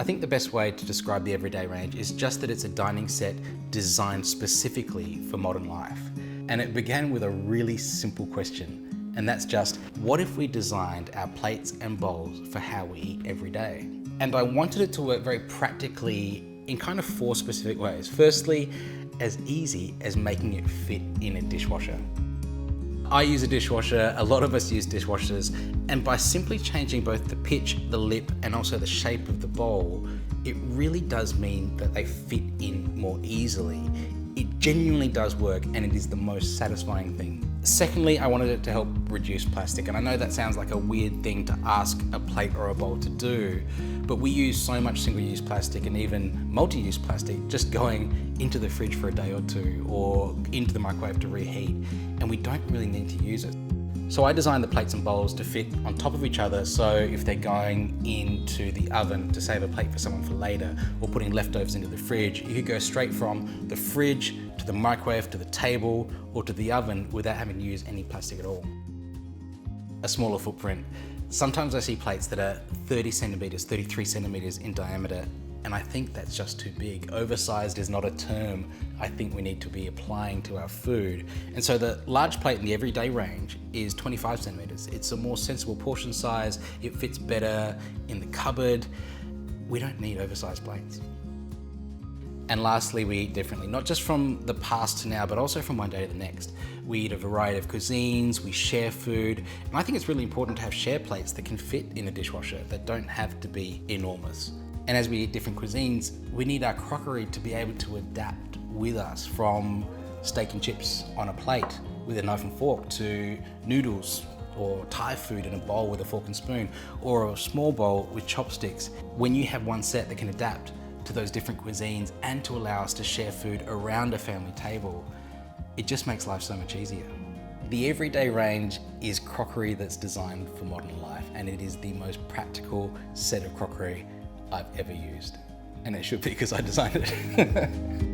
I think the best way to describe the Everyday range is just that it's a dining set designed specifically for modern life. And it began with a really simple question, and that's just, what if we designed our plates and bowls for how we eat every day? And I wanted it to work very practically in kind of 4 specific ways. Firstly, as easy as making it fit in a dishwasher. I use a dishwasher, a lot of us use dishwashers, and by simply changing both the pitch, the lip, and also the shape of the bowl, it really does mean that they fit in more easily. It genuinely does work, and it is the most satisfying thing. Secondly, I wanted it to help reduce plastic, and I know that sounds like a weird thing to ask a plate or a bowl to do, but we use so much single-use plastic and even multi-use plastic just going into the fridge for a day or two or into the microwave to reheat, and we don't really need to use it. So I designed the plates and bowls to fit on top of each other, so if they're going into the oven to save a plate for someone for later, or putting leftovers into the fridge, you could go straight from the fridge to the microwave to the table or to the oven without having to use any plastic at all. A smaller footprint. Sometimes I see plates that are 30 centimeters, 33 centimeters in diameter, and I think that's just too big. Oversized is not a term I think we need to be applying to our food. And so the large plate in the Everyday range is 25 centimeters. It's a more sensible portion size. It fits better in the cupboard. We don't need oversized plates. And lastly, we eat differently, not just from the past to now, but also from one day to the next. We eat a variety of cuisines, we share food, and I think it's really important to have share plates that can fit in a dishwasher, that don't have to be enormous. And as we eat different cuisines, we need our crockery to be able to adapt with us, from steak and chips on a plate with a knife and fork to noodles or Thai food in a bowl with a fork and spoon, or a small bowl with chopsticks. When you have one set that can adapt to those different cuisines and to allow us to share food around a family table, it just makes life so much easier. The Everyday range is crockery that's designed for modern life, and it is the most practical set of crockery I've ever used. And it should be, because I designed it.